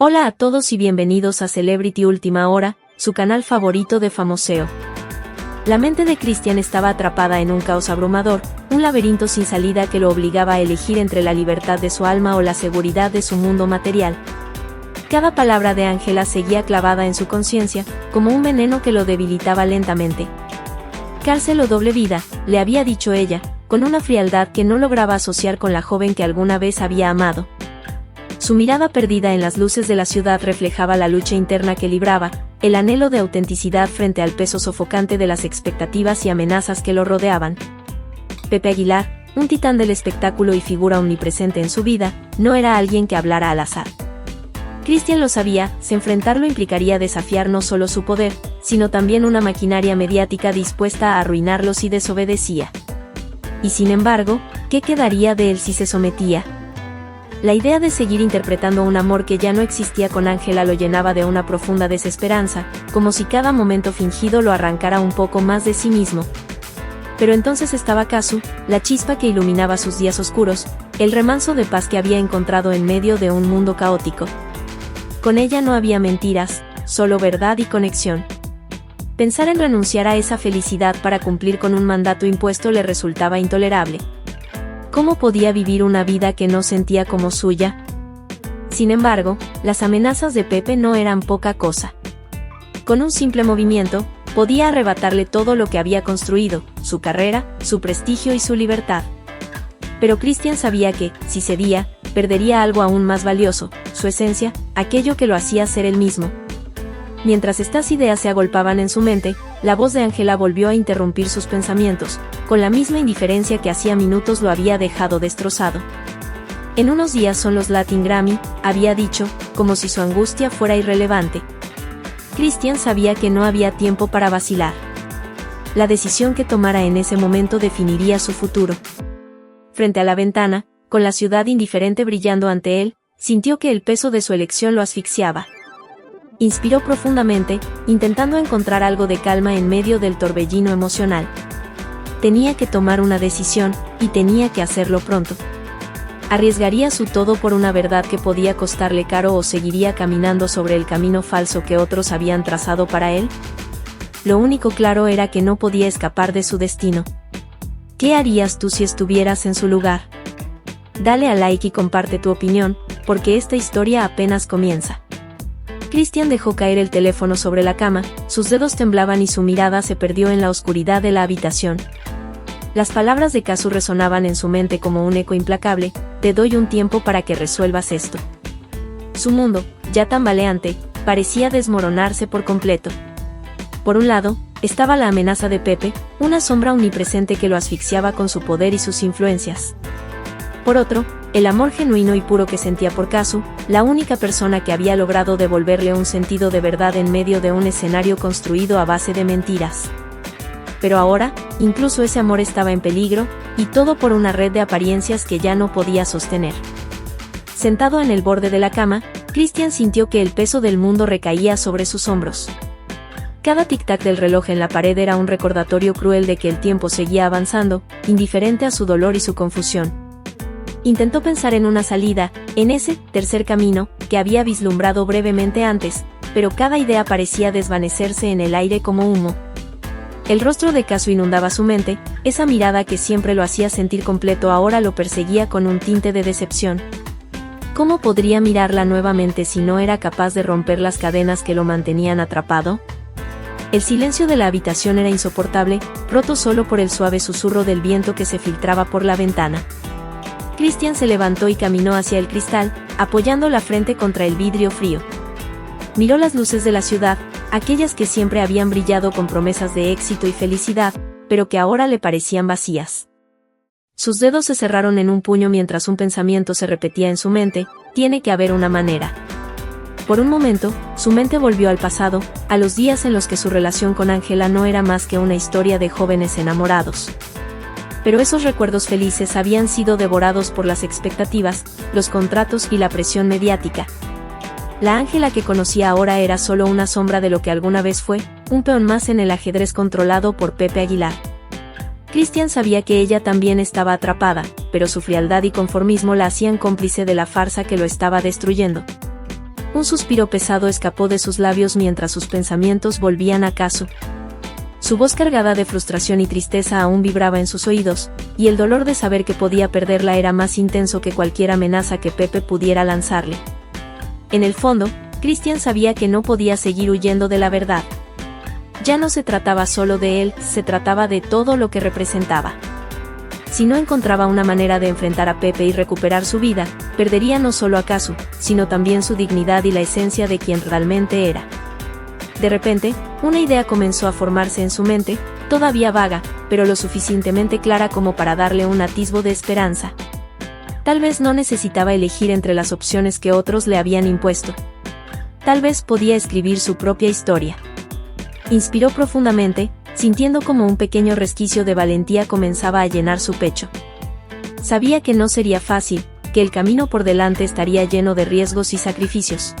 Hola a todos y bienvenidos a Celebrity Última Hora, su canal favorito de famoseo. La mente de Christian estaba atrapada en un caos abrumador, un laberinto sin salida que lo obligaba a elegir entre la libertad de su alma o la seguridad de su mundo material. Cada palabra de Angela seguía clavada en su conciencia, como un veneno que lo debilitaba lentamente. Cárcel o doble vida, le había dicho ella, con una frialdad que no lograba asociar con la joven que alguna vez había amado. Su mirada perdida en las luces de la ciudad reflejaba la lucha interna que libraba, el anhelo de autenticidad frente al peso sofocante de las expectativas y amenazas que lo rodeaban. Pepe Aguilar, un titán del espectáculo y figura omnipresente en su vida, no era alguien que hablara al azar. Christian lo sabía, enfrentarlo implicaría desafiar no solo su poder, sino también una maquinaria mediática dispuesta a arruinarlo si desobedecía. Y sin embargo, ¿qué quedaría de él si se sometía? La idea de seguir interpretando un amor que ya no existía con Angela lo llenaba de una profunda desesperanza, como si cada momento fingido lo arrancara un poco más de sí mismo. Pero entonces estaba Kazu, la chispa que iluminaba sus días oscuros, el remanso de paz que había encontrado en medio de un mundo caótico. Con ella no había mentiras, solo verdad y conexión. Pensar en renunciar a esa felicidad para cumplir con un mandato impuesto le resultaba intolerable. ¿Cómo podía vivir una vida que no sentía como suya? Sin embargo, las amenazas de Pepe no eran poca cosa. Con un simple movimiento, podía arrebatarle todo lo que había construido, su carrera, su prestigio y su libertad. Pero Christian sabía que, si cedía, perdería algo aún más valioso, su esencia, aquello que lo hacía ser él mismo. Mientras estas ideas se agolpaban en su mente, la voz de Angela volvió a interrumpir sus pensamientos, con la misma indiferencia que hacía minutos lo había dejado destrozado. En unos días son los Latin Grammy, había dicho, como si su angustia fuera irrelevante. Christian sabía que no había tiempo para vacilar. La decisión que tomara en ese momento definiría su futuro. Frente a la ventana, con la ciudad indiferente brillando ante él, sintió que el peso de su elección lo asfixiaba. Inspiró profundamente, intentando encontrar algo de calma en medio del torbellino emocional. Tenía que tomar una decisión, y tenía que hacerlo pronto. ¿Arriesgaría su todo por una verdad que podía costarle caro o seguiría caminando sobre el camino falso que otros habían trazado para él? Lo único claro era que no podía escapar de su destino. ¿Qué harías tú si estuvieras en su lugar? Dale a like y comparte tu opinión, porque esta historia apenas comienza. Christian dejó caer el teléfono sobre la cama, sus dedos temblaban y su mirada se perdió en la oscuridad de la habitación. Las palabras de Kazu resonaban en su mente como un eco implacable: te doy un tiempo para que resuelvas esto. Su mundo, ya tambaleante, parecía desmoronarse por completo. Por un lado, estaba la amenaza de Pepe, una sombra omnipresente que lo asfixiaba con su poder y sus influencias. Por otro, el amor genuino y puro que sentía por Kazu, la única persona que había logrado devolverle un sentido de verdad en medio de un escenario construido a base de mentiras. Pero ahora, incluso ese amor estaba en peligro, y todo por una red de apariencias que ya no podía sostener. Sentado en el borde de la cama, Christian sintió que el peso del mundo recaía sobre sus hombros. Cada tic-tac del reloj en la pared era un recordatorio cruel de que el tiempo seguía avanzando, indiferente a su dolor y su confusión. Intentó pensar en una salida, en ese tercer camino, que había vislumbrado brevemente antes, pero cada idea parecía desvanecerse en el aire como humo. El rostro de Kazu inundaba su mente, esa mirada que siempre lo hacía sentir completo ahora lo perseguía con un tinte de decepción. ¿Cómo podría mirarla nuevamente si no era capaz de romper las cadenas que lo mantenían atrapado? El silencio de la habitación era insoportable, roto solo por el suave susurro del viento que se filtraba por la ventana. Christian se levantó y caminó hacia el cristal, apoyando la frente contra el vidrio frío. Miró las luces de la ciudad, aquellas que siempre habían brillado con promesas de éxito y felicidad, pero que ahora le parecían vacías. Sus dedos se cerraron en un puño mientras un pensamiento se repetía en su mente: tiene que haber una manera. Por un momento, su mente volvió al pasado, a los días en los que su relación con Angela no era más que una historia de jóvenes enamorados. Pero esos recuerdos felices habían sido devorados por las expectativas, los contratos y la presión mediática. La Angela que conocía ahora era solo una sombra de lo que alguna vez fue, un peón más en el ajedrez controlado por Pepe Aguilar. Christian sabía que ella también estaba atrapada, pero su frialdad y conformismo la hacían cómplice de la farsa que lo estaba destruyendo. Un suspiro pesado escapó de sus labios mientras sus pensamientos volvían a Kazu. Su voz cargada de frustración y tristeza aún vibraba en sus oídos, y el dolor de saber que podía perderla era más intenso que cualquier amenaza que Pepe pudiera lanzarle. En el fondo, Christian sabía que no podía seguir huyendo de la verdad. Ya no se trataba solo de él, se trataba de todo lo que representaba. Si no encontraba una manera de enfrentar a Pepe y recuperar su vida, perdería no solo a Kazu, sino también su dignidad y la esencia de quien realmente era. De repente, una idea comenzó a formarse en su mente, todavía vaga, pero lo suficientemente clara como para darle un atisbo de esperanza. Tal vez no necesitaba elegir entre las opciones que otros le habían impuesto. Tal vez podía escribir su propia historia. Inspiró profundamente, sintiendo como un pequeño resquicio de valentía comenzaba a llenar su pecho. Sabía que no sería fácil, que el camino por delante estaría lleno de riesgos y sacrificios.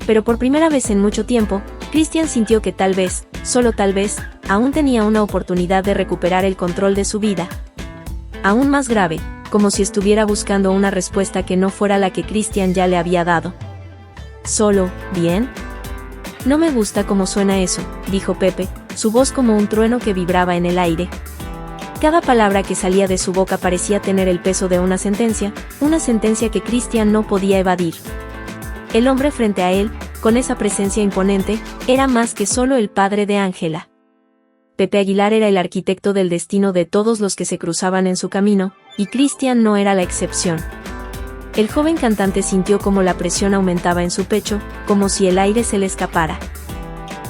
Pero por primera vez en mucho tiempo, Christian sintió que tal vez, solo tal vez, aún tenía una oportunidad de recuperar el control de su vida. Aún más grave, como si estuviera buscando una respuesta que no fuera la que Christian ya le había dado. ¿Solo, bien? No me gusta cómo suena eso, dijo Pepe, su voz como un trueno que vibraba en el aire. Cada palabra que salía de su boca parecía tener el peso de una sentencia que Christian no podía evadir. El hombre frente a él, con esa presencia imponente, era más que solo el padre de Ángela. Pepe Aguilar era el arquitecto del destino de todos los que se cruzaban en su camino, y Christian no era la excepción. El joven cantante sintió como la presión aumentaba en su pecho, como si el aire se le escapara.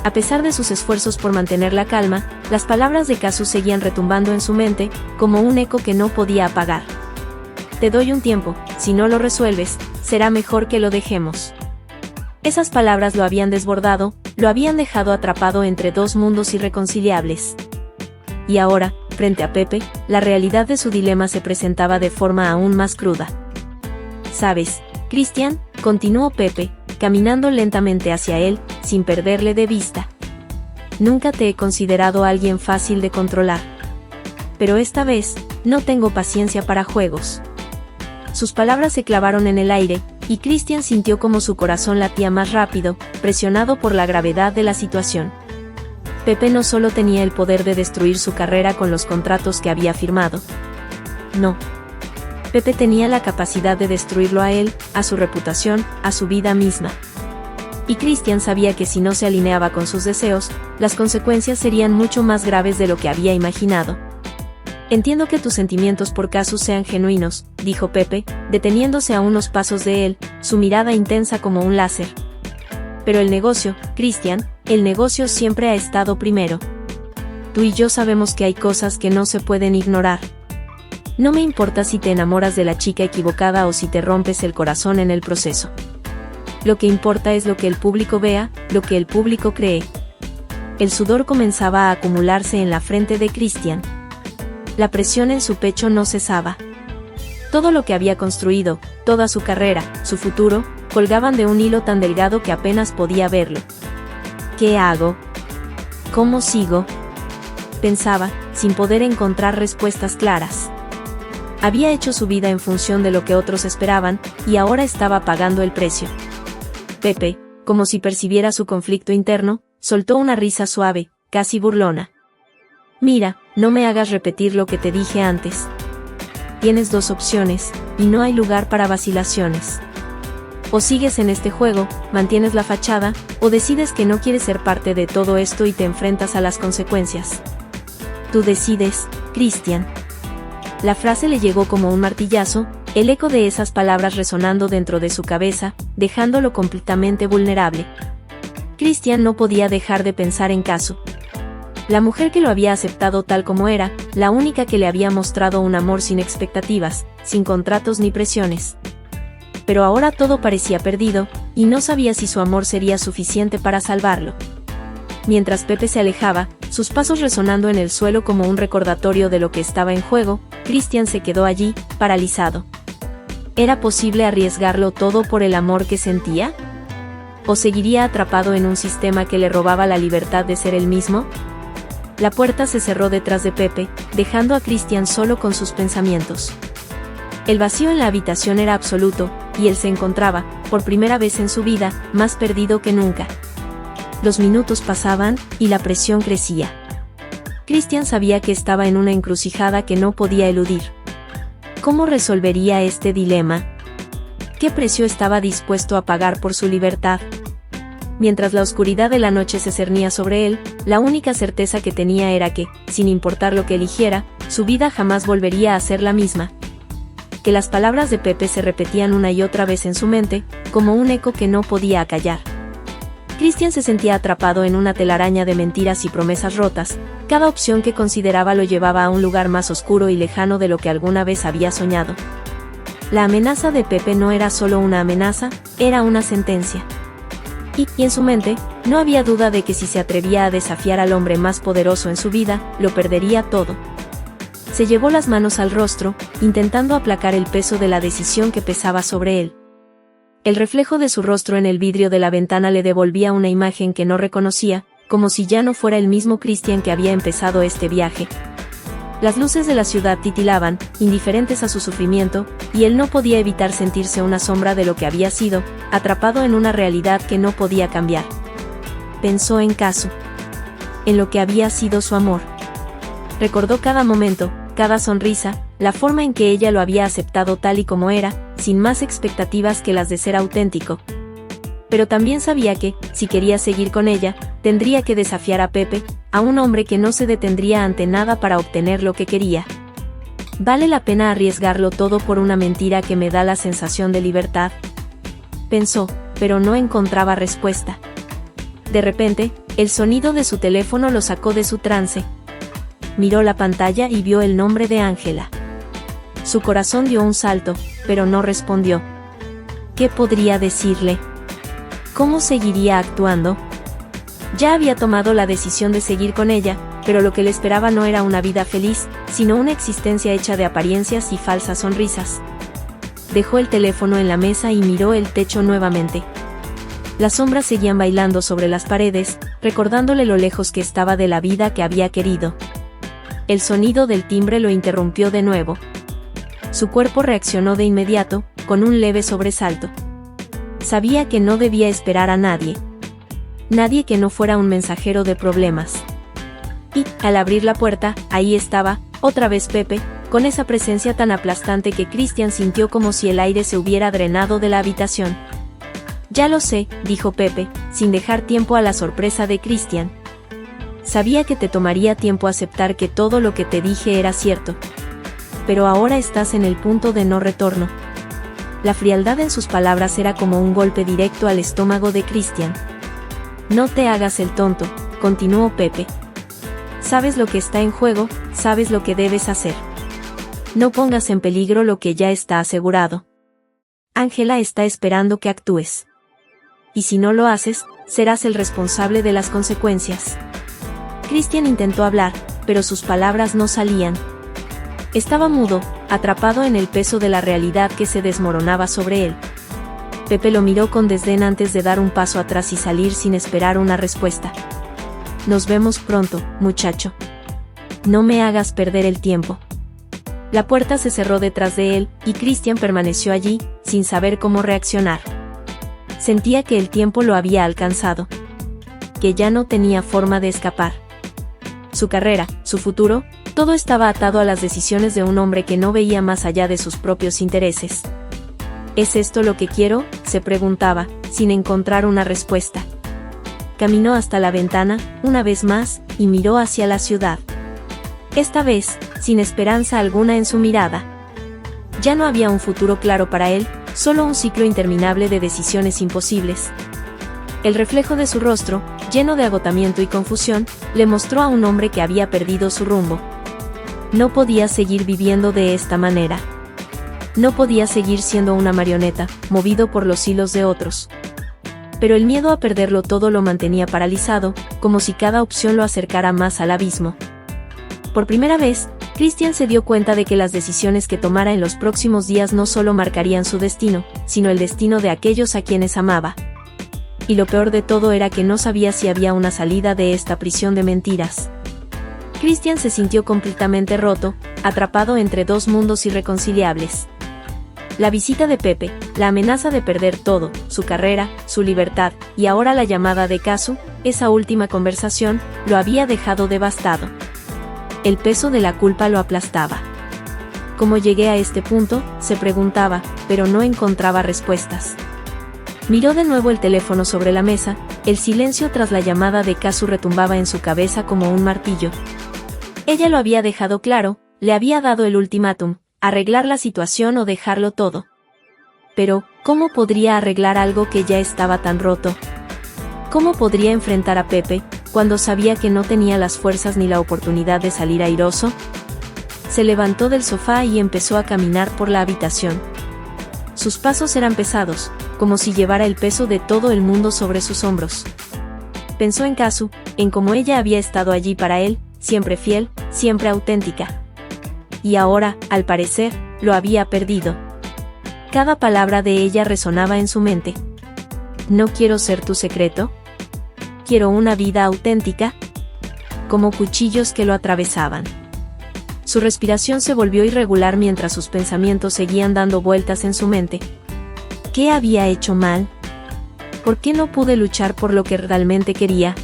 A pesar de sus esfuerzos por mantener la calma, las palabras de Kazu seguían retumbando en su mente, como un eco que no podía apagar. Te doy un tiempo, si no lo resuelves, será mejor que lo dejemos. Esas palabras lo habían desbordado, lo habían dejado atrapado entre dos mundos irreconciliables. Y ahora, frente a Pepe, la realidad de su dilema se presentaba de forma aún más cruda. ¿Sabes, Christian?, continuó Pepe, caminando lentamente hacia él, sin perderle de vista. Nunca te he considerado alguien fácil de controlar. Pero esta vez, no tengo paciencia para juegos. Sus palabras se clavaron en el aire, y Christian sintió como su corazón latía más rápido, presionado por la gravedad de la situación. Pepe no solo tenía el poder de destruir su carrera con los contratos que había firmado. No. Pepe tenía la capacidad de destruirlo a él, a su reputación, a su vida misma. Y Christian sabía que si no se alineaba con sus deseos, las consecuencias serían mucho más graves de lo que había imaginado. Entiendo que tus sentimientos por Kazu sean genuinos, dijo Pepe, deteniéndose a unos pasos de él, su mirada intensa como un láser. Pero el negocio, Christian, el negocio siempre ha estado primero. Tú y yo sabemos que hay cosas que no se pueden ignorar. No me importa si te enamoras de la chica equivocada o si te rompes el corazón en el proceso. Lo que importa es lo que el público vea, lo que el público cree. El sudor comenzaba a acumularse en la frente de Christian. La presión en su pecho no cesaba. Todo lo que había construido, toda su carrera, su futuro, colgaban de un hilo tan delgado que apenas podía verlo. ¿Qué hago? ¿Cómo sigo? Pensaba, sin poder encontrar respuestas claras. Había hecho su vida en función de lo que otros esperaban, y ahora estaba pagando el precio. Pepe, como si percibiera su conflicto interno, soltó una risa suave, casi burlona. Mira, no me hagas repetir lo que te dije antes. Tienes dos opciones, y no hay lugar para vacilaciones. O sigues en este juego, mantienes la fachada, o decides que no quieres ser parte de todo esto y te enfrentas a las consecuencias. Tú decides, Christian. La frase le llegó como un martillazo, el eco de esas palabras resonando dentro de su cabeza, dejándolo completamente vulnerable. Christian no podía dejar de pensar en Kazu. La mujer que lo había aceptado tal como era, la única que le había mostrado un amor sin expectativas, sin contratos ni presiones. Pero ahora todo parecía perdido, y no sabía si su amor sería suficiente para salvarlo. Mientras Pepe se alejaba, sus pasos resonando en el suelo como un recordatorio de lo que estaba en juego, Christian se quedó allí, paralizado. ¿Era posible arriesgarlo todo por el amor que sentía? ¿O seguiría atrapado en un sistema que le robaba la libertad de ser él mismo? La puerta se cerró detrás de Pepe, dejando a Christian solo con sus pensamientos. El vacío en la habitación era absoluto, y él se encontraba, por primera vez en su vida, más perdido que nunca. Los minutos pasaban, y la presión crecía. Christian sabía que estaba en una encrucijada que no podía eludir. ¿Cómo resolvería este dilema? ¿Qué precio estaba dispuesto a pagar por su libertad? Mientras la oscuridad de la noche se cernía sobre él, la única certeza que tenía era que, sin importar lo que eligiera, su vida jamás volvería a ser la misma. Que las palabras de Pepe se repetían una y otra vez en su mente, como un eco que no podía acallar. Christian se sentía atrapado en una telaraña de mentiras y promesas rotas. Cada opción que consideraba lo llevaba a un lugar más oscuro y lejano de lo que alguna vez había soñado. La amenaza de Pepe no era solo una amenaza, era una sentencia. Y en su mente, no había duda de que si se atrevía a desafiar al hombre más poderoso en su vida, lo perdería todo. Se llevó las manos al rostro, intentando aplacar el peso de la decisión que pesaba sobre él. El reflejo de su rostro en el vidrio de la ventana le devolvía una imagen que no reconocía, como si ya no fuera el mismo Christian que había empezado este viaje. Las luces de la ciudad titilaban, indiferentes a su sufrimiento, y él no podía evitar sentirse una sombra de lo que había sido, atrapado en una realidad que no podía cambiar. Pensó en Kazu, en lo que había sido su amor. Recordó cada momento, cada sonrisa, la forma en que ella lo había aceptado tal y como era, sin más expectativas que las de ser auténtico. Pero también sabía que, si quería seguir con ella, tendría que desafiar a Pepe, a un hombre que no se detendría ante nada para obtener lo que quería. ¿Vale la pena arriesgarlo todo por una mentira que me da la sensación de libertad? Pensó, pero no encontraba respuesta. De repente, el sonido de su teléfono lo sacó de su trance. Miró la pantalla y vio el nombre de Ángela. Su corazón dio un salto, pero no respondió. ¿Qué podría decirle? ¿Cómo seguiría actuando? Ya había tomado la decisión de seguir con ella, pero lo que le esperaba no era una vida feliz, sino una existencia hecha de apariencias y falsas sonrisas. Dejó el teléfono en la mesa y miró el techo nuevamente. Las sombras seguían bailando sobre las paredes, recordándole lo lejos que estaba de la vida que había querido. El sonido del timbre lo interrumpió de nuevo. Su cuerpo reaccionó de inmediato, con un leve sobresalto. Sabía que no debía esperar a nadie. Nadie que no fuera un mensajero de problemas. Y, al abrir la puerta, ahí estaba, otra vez Pepe, con esa presencia tan aplastante que Christian sintió como si el aire se hubiera drenado de la habitación. Ya lo sé, dijo Pepe, sin dejar tiempo a la sorpresa de Christian. Sabía que te tomaría tiempo aceptar que todo lo que te dije era cierto. Pero ahora estás en el punto de no retorno. La frialdad en sus palabras era como un golpe directo al estómago de Christian. No te hagas el tonto, continuó Pepe. Sabes lo que está en juego, sabes lo que debes hacer. No pongas en peligro lo que ya está asegurado. Ángela está esperando que actúes. Y si no lo haces, serás el responsable de las consecuencias. Christian intentó hablar, pero sus palabras no salían. Estaba mudo, atrapado en el peso de la realidad que se desmoronaba sobre él. Pepe lo miró con desdén antes de dar un paso atrás y salir sin esperar una respuesta. Nos vemos pronto, muchacho. No me hagas perder el tiempo. La puerta se cerró detrás de él, y Christian permaneció allí, sin saber cómo reaccionar. Sentía que el tiempo lo había alcanzado. Que ya no tenía forma de escapar. Su carrera, su futuro, todo estaba atado a las decisiones de un hombre que no veía más allá de sus propios intereses. ¿Es esto lo que quiero?, se preguntaba, sin encontrar una respuesta. Caminó hasta la ventana, una vez más, y miró hacia la ciudad. Esta vez, sin esperanza alguna en su mirada. Ya no había un futuro claro para él, solo un ciclo interminable de decisiones imposibles. El reflejo de su rostro, lleno de agotamiento y confusión, le mostró a un hombre que había perdido su rumbo. No podía seguir viviendo de esta manera. No podía seguir siendo una marioneta, movido por los hilos de otros. Pero el miedo a perderlo todo lo mantenía paralizado, como si cada opción lo acercara más al abismo. Por primera vez, Christian se dio cuenta de que las decisiones que tomara en los próximos días no solo marcarían su destino, sino el destino de aquellos a quienes amaba. Y lo peor de todo era que no sabía si había una salida de esta prisión de mentiras. Christian se sintió completamente roto, atrapado entre dos mundos irreconciliables. La visita de Pepe, la amenaza de perder todo, su carrera, su libertad, y ahora la llamada de Kazu, esa última conversación, lo había dejado devastado. El peso de la culpa lo aplastaba. ¿Cómo llegué a este punto?, se preguntaba, pero no encontraba respuestas. Miró de nuevo el teléfono sobre la mesa, el silencio tras la llamada de Kazu retumbaba en su cabeza como un martillo. Ella lo había dejado claro, le había dado el ultimátum, arreglar la situación o dejarlo todo. Pero, ¿cómo podría arreglar algo que ya estaba tan roto? ¿Cómo podría enfrentar a Pepe, cuando sabía que no tenía las fuerzas ni la oportunidad de salir airoso? Se levantó del sofá y empezó a caminar por la habitación. Sus pasos eran pesados, como si llevara el peso de todo el mundo sobre sus hombros. Pensó en Kazu, en cómo ella había estado allí para él, siempre fiel, siempre auténtica. Y ahora, al parecer, lo había perdido. Cada palabra de ella resonaba en su mente. ¿No quiero ser tu secreto? ¿Quiero una vida auténtica? Como cuchillos que lo atravesaban. Su respiración se volvió irregular mientras sus pensamientos seguían dando vueltas en su mente. ¿Qué había hecho mal? ¿Por qué no pude luchar por lo que realmente quería?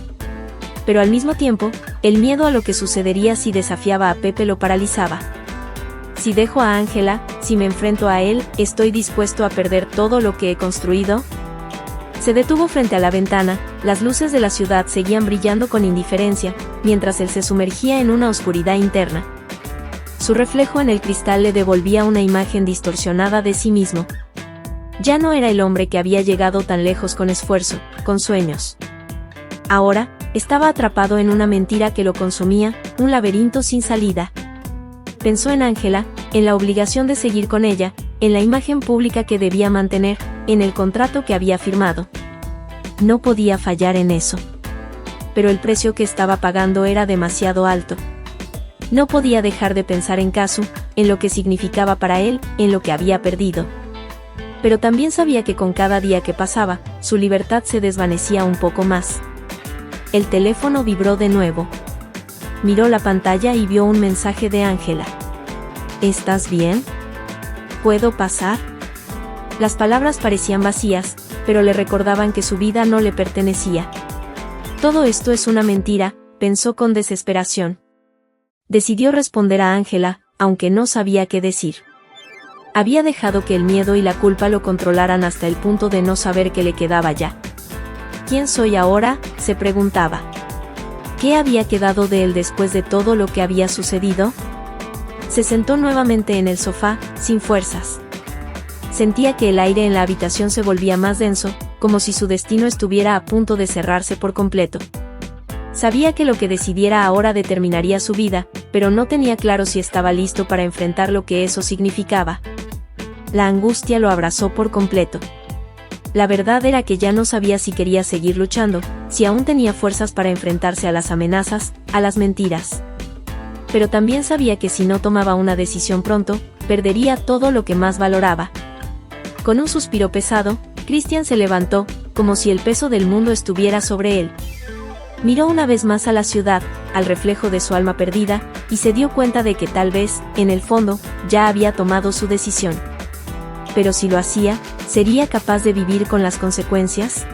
Pero al mismo tiempo, el miedo a lo que sucedería si desafiaba a Pepe lo paralizaba. Si dejo a Ángela, si me enfrento a él, ¿estoy dispuesto a perder todo lo que he construido? Se detuvo frente a la ventana, las luces de la ciudad seguían brillando con indiferencia, mientras él se sumergía en una oscuridad interna. Su reflejo en el cristal le devolvía una imagen distorsionada de sí mismo. Ya no era el hombre que había llegado tan lejos con esfuerzo, con sueños. Ahora, estaba atrapado en una mentira que lo consumía, un laberinto sin salida. Pensó en Ángela, en la obligación de seguir con ella, en la imagen pública que debía mantener, en el contrato que había firmado. No podía fallar en eso. Pero el precio que estaba pagando era demasiado alto. No podía dejar de pensar en Kazu, en lo que significaba para él, en lo que había perdido. Pero también sabía que con cada día que pasaba, su libertad se desvanecía un poco más. El teléfono vibró de nuevo. Miró la pantalla y vio un mensaje de Ángela. ¿Estás bien? ¿Puedo pasar? Las palabras parecían vacías, pero le recordaban que su vida no le pertenecía. Todo esto es una mentira, pensó con desesperación. Decidió responder a Ángela, aunque no sabía qué decir. Había dejado que el miedo y la culpa lo controlaran hasta el punto de no saber qué le quedaba ya. ¿Quién soy ahora?, se preguntaba. ¿Qué había quedado de él después de todo lo que había sucedido? Se sentó nuevamente en el sofá, sin fuerzas. Sentía que el aire en la habitación se volvía más denso, como si su destino estuviera a punto de cerrarse por completo. Sabía que lo que decidiera ahora determinaría su vida, pero no tenía claro si estaba listo para enfrentar lo que eso significaba. La angustia lo abrazó por completo. La verdad era que ya no sabía si quería seguir luchando, si aún tenía fuerzas para enfrentarse a las amenazas, a las mentiras. Pero también sabía que si no tomaba una decisión pronto, perdería todo lo que más valoraba. Con un suspiro pesado, Christian se levantó, como si el peso del mundo estuviera sobre él. Miró una vez más a la ciudad, al reflejo de su alma perdida, y se dio cuenta de que tal vez, en el fondo, ya había tomado su decisión. Pero si lo hacía, ¿sería capaz de vivir con las consecuencias?